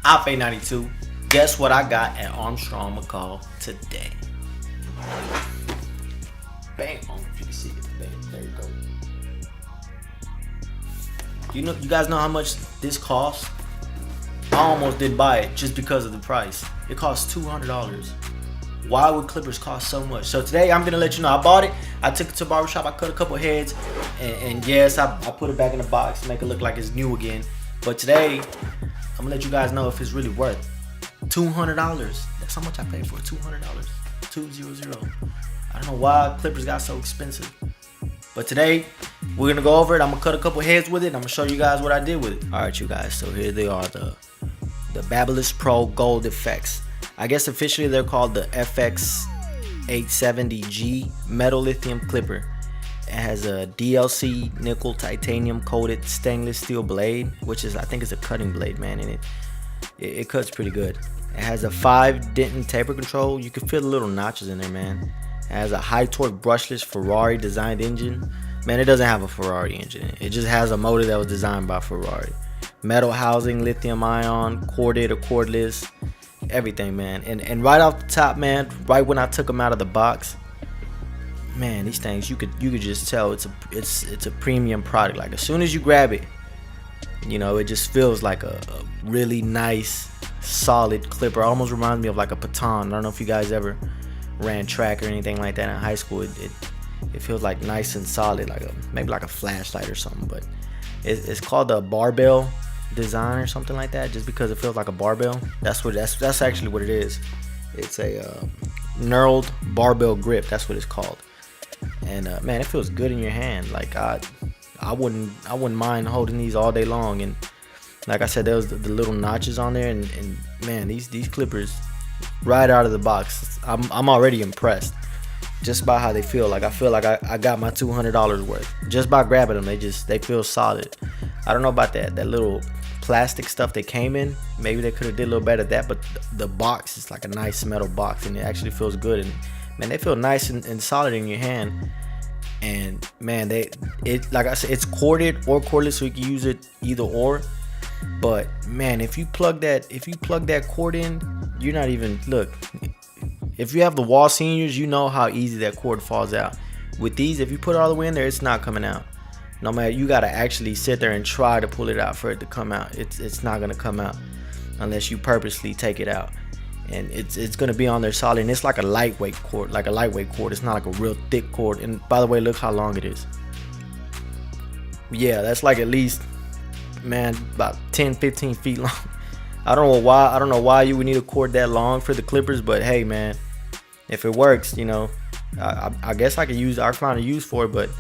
Op A92. Guess what I got at Armstrong McCall today? Bam! I don't know if you can see it. Bam, there you go. You guys know how much this costs? I almost didn't buy it just because of the price. It costs $200. Why would clippers cost so much? So today I'm gonna let you know I bought it. I took it to a barbershop. I cut a couple heads, and yes, I put it back in the box to make it look like it's new again. But today I'm gonna let you guys know if it's really worth $200. That's how much I paid for it. $200. 200. I don't know why clippers got so expensive. But today we're gonna go over it. I'm gonna cut a couple heads with it. I'm gonna show you guys what I did with it. All right, you guys. So here they are, the Babyliss Pro Gold Effects. I guess officially they're called the FX870G metal lithium clipper. It has a DLC nickel titanium coated stainless steel blade, which is, I think it's a cutting blade, man, and it cuts pretty good. It has a 5 Denton taper control. You can feel the little notches in there, man. It has a high torque brushless Ferrari designed engine. Man, it doesn't have a Ferrari engine. It just has a motor that was designed by Ferrari. Metal housing, lithium ion, corded or cordless, everything, man. And right off the top, man, right when I took them out of the box, man, these things you could just tell it's a premium product. Like as soon as you grab it, you know, it just feels like a really nice, solid clipper. Almost reminds me of like a baton. I don't know if you guys ever ran track or anything like that in high school. It feels like nice and solid, like maybe like a flashlight or something. But it's called a barbell design or something like that, just because it feels like a barbell. That's actually what it is. It's a knurled barbell grip. That's what it's called. And man, it feels good in your hand. Like I wouldn't mind holding these all day long. And like I said, there was the little notches on there, and man, these clippers right out of the box, I'm already impressed just by how they feel. Like I feel like I got my $200 worth just by grabbing them. They feel solid. I don't know about that little plastic stuff they came in. Maybe they could have did a little better at that, but the box is like a nice metal box, and it actually feels good. And man, they feel nice and solid in your hand. And man, like I said, it's corded or cordless, so you can use it either or. But man, if you plug that cord in, you're not even, look, if you have the wall seniors, you know how easy that cord falls out. With these, if you put it all the way in there, it's not coming out. No matter, you gotta actually sit there and try to pull it out for it to come out. It's not gonna come out unless you purposely take it out. And it's gonna be on there solid, and it's like a lightweight cord. It's not like a real thick cord. And by the way, look how long it is. Yeah, that's like at least, man, about 10-15 feet long. I don't know why you would need a cord that long for the clippers, but hey, man, if it works, you know, I guess I find a use for it. But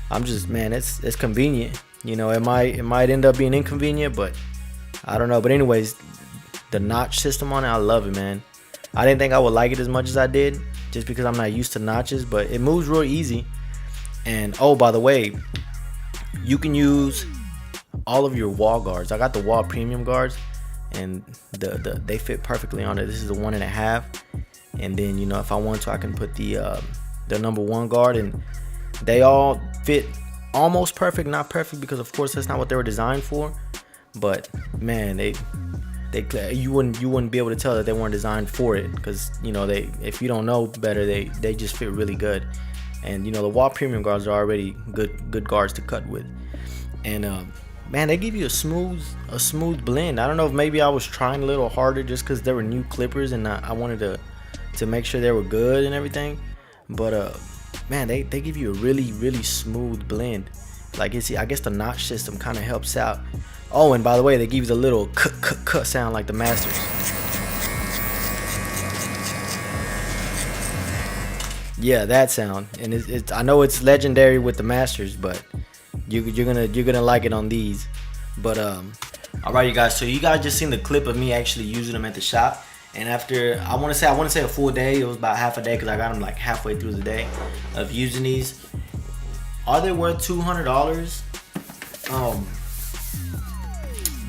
I'm just, man, it's convenient. You know, it might end up being inconvenient, but I don't know. But anyways, the notch system on it, I love it, man. I didn't think I would like it as much as I did, just because I'm not used to notches, but it moves real easy. And oh, by the way, you can use all of your wall guards. I got the wall premium guards, and they fit perfectly on it. This is the 1.5, and then, you know, if I want to, I can put the number 1 guard, and they all fit almost perfect. Not perfect, because of course that's not what they were designed for, but man, you wouldn't be able to tell that they weren't designed for it, because, you know, if you don't know better, they just fit really good. And you know, the wall premium guards are already good guards to cut with. And man, they give you a smooth blend. I don't know if maybe I was trying a little harder just because they were new clippers, and I wanted to make sure they were good and everything. But man, they give you a really smooth blend. Like, I guess the notch system kind of helps out. Oh, and by the way, they give you the little cut sound like the Masters. Yeah, that sound. And I know it's legendary with the Masters, but you're gonna like it on these. But alright, you guys, so you guys just seen the clip of me actually using them at the shop. And after, I want to say a full day. It was about half a day, because I got them like halfway through the day of using these. Are they worth $200?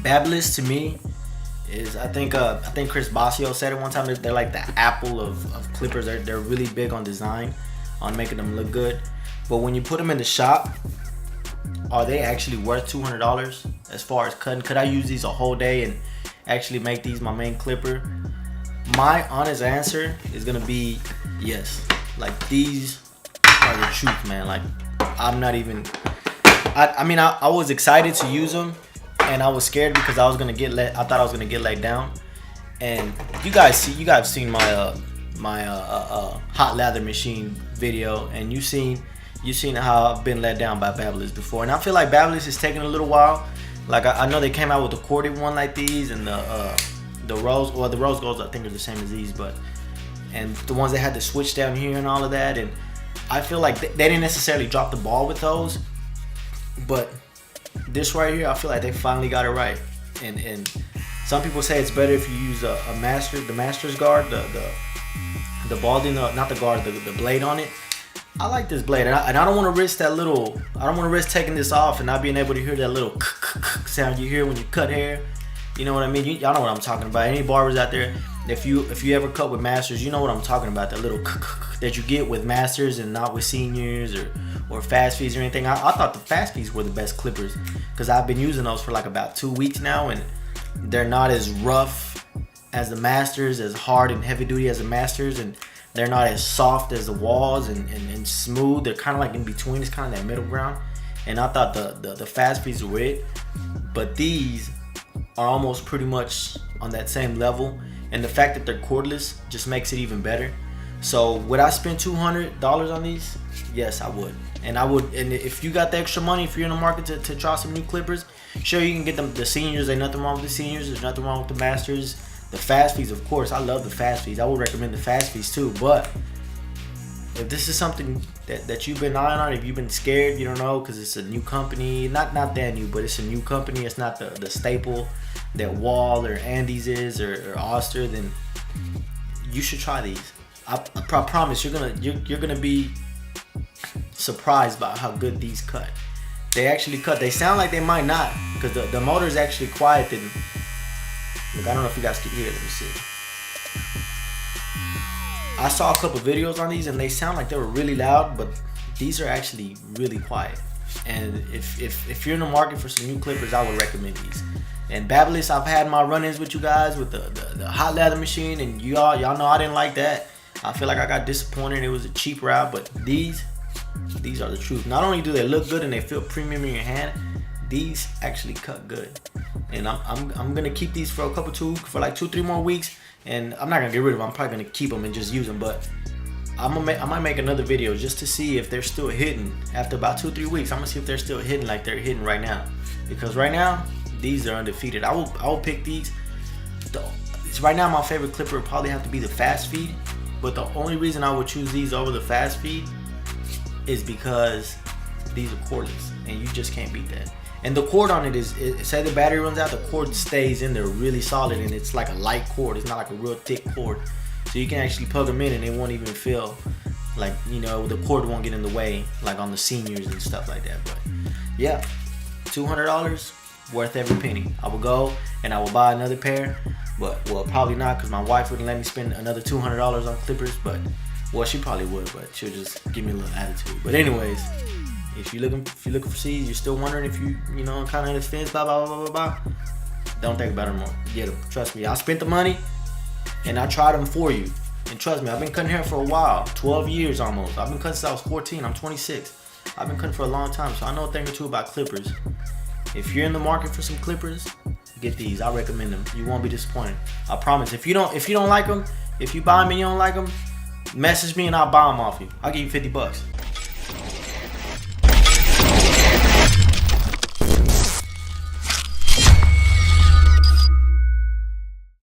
Babyliss, to me, is, I think Chris Basio said it one time, they're like the Apple of clippers. They're really big on design, on making them look good. But when you put them in the shop, are they actually worth $200 as far as cutting? Could I use these a whole day actually make these my main clipper, my honest answer is gonna be yes. Like, these are the truth, man. Like, I'm not even, I mean, I was excited to use them, and I was scared because I thought I was gonna get let down. And you guys seen my hot lather machine video, and you've seen how I've been let down by Babyliss before. And I feel like Babyliss is taking a little while. Like, I know they came out with a corded one like these, and the rose golds I think are the same as these, but and the ones that had the switch down here and all of that. And I feel like they didn't necessarily drop the ball with those, but this right here, I feel like they finally got it right. And some people say it's better if you use the master's guard, the balding, not the guard, the blade on it. I like this blade, and I don't want to risk that little. I don't want to risk taking this off and not being able to hear that little sound you hear when you cut hair. You know what I mean? Y'all know what I'm talking about. Any barbers out there, if you ever cut with masters, you know what I'm talking about. That little that you get with masters and not with seniors or fast fees or anything. I thought the fast fees were the best clippers because I've been using those for like about 2 weeks now, and they're not as rough as the masters, as hard and heavy duty as the masters, and they're not as soft as the walls and smooth. They're kind of like in between. It's kind of that middle ground. And I thought the fast fees were it, but these are almost pretty much on that same level. And the fact that they're cordless just makes it even better. So would I spend $200 on these? Yes, I would. And I would. And if you got the extra money, if you're in the market to try some new clippers, sure, you can get them. The seniors, ain't nothing wrong with the seniors. There's nothing wrong with the masters. The fast fees, of course, I love the fast fees. I would recommend the fast fees too. But if this is something that you've been eyeing on, if you've been scared, you don't know, because it's a new company, not that new, but it's a new company. It's not the staple that Wall or Andy's is or Oster, then you should try these. I promise you're gonna be surprised by how good these cut. They actually cut. They sound like they might not, because the motor is actually quiet. And look, I don't know if you guys can hear it. Let me see. I saw a couple videos on these and they sound like they were really loud, but these are actually really quiet. And if you're in the market for some new clippers, I would recommend these. And Babyliss, I've had my run-ins with you guys with the hot lather machine, and y'all know I didn't like that. I feel like I got disappointed. It was a cheap route, but these are the truth. Not only do they look good and they feel premium in your hand, these actually cut good. And I'm gonna keep these for like 2-3 more weeks, and I'm not gonna get rid of them. I'm probably gonna keep them and just use them, but I might make another video just to see if they're still hitting after about 2-3 weeks. I'm gonna see if they're still hitting like they're hitting right now, because right now these are undefeated. I will pick these. Right now my favorite clipper would probably have to be the fast feed, but the only reason I would choose these over the fast feed is because these are cordless, and you just can't beat that. And the cord on it is, say the battery runs out, the cord stays in there really solid, and it's like a light cord. It's not like a real thick cord. So you can actually plug them in and it won't even feel like, you know, the cord won't get in the way like on the seniors and stuff like that. But yeah, $200, worth every penny. I will go and I will buy another pair, but well, probably not, because my wife wouldn't let me spend another $200 on clippers. But well, she probably would, but she'll just give me a little attitude. But anyways, if you're looking for seeds, you're still wondering if you know, kind of in the fence, blah blah blah blah blah, don't think about it more. Get them. Trust me, I spent the money and I tried them for you. And trust me, I've been cutting hair for a while, 12 years almost. I've been cutting since I was 14. I'm 26. I've been cutting for a long time, so I know a thing or two about clippers. If you're in the market for some clippers, get these. I recommend them. You won't be disappointed. I promise. If you don't like them, if you buy them and you don't like them, message me and I'll buy them off you. I'll give you $50.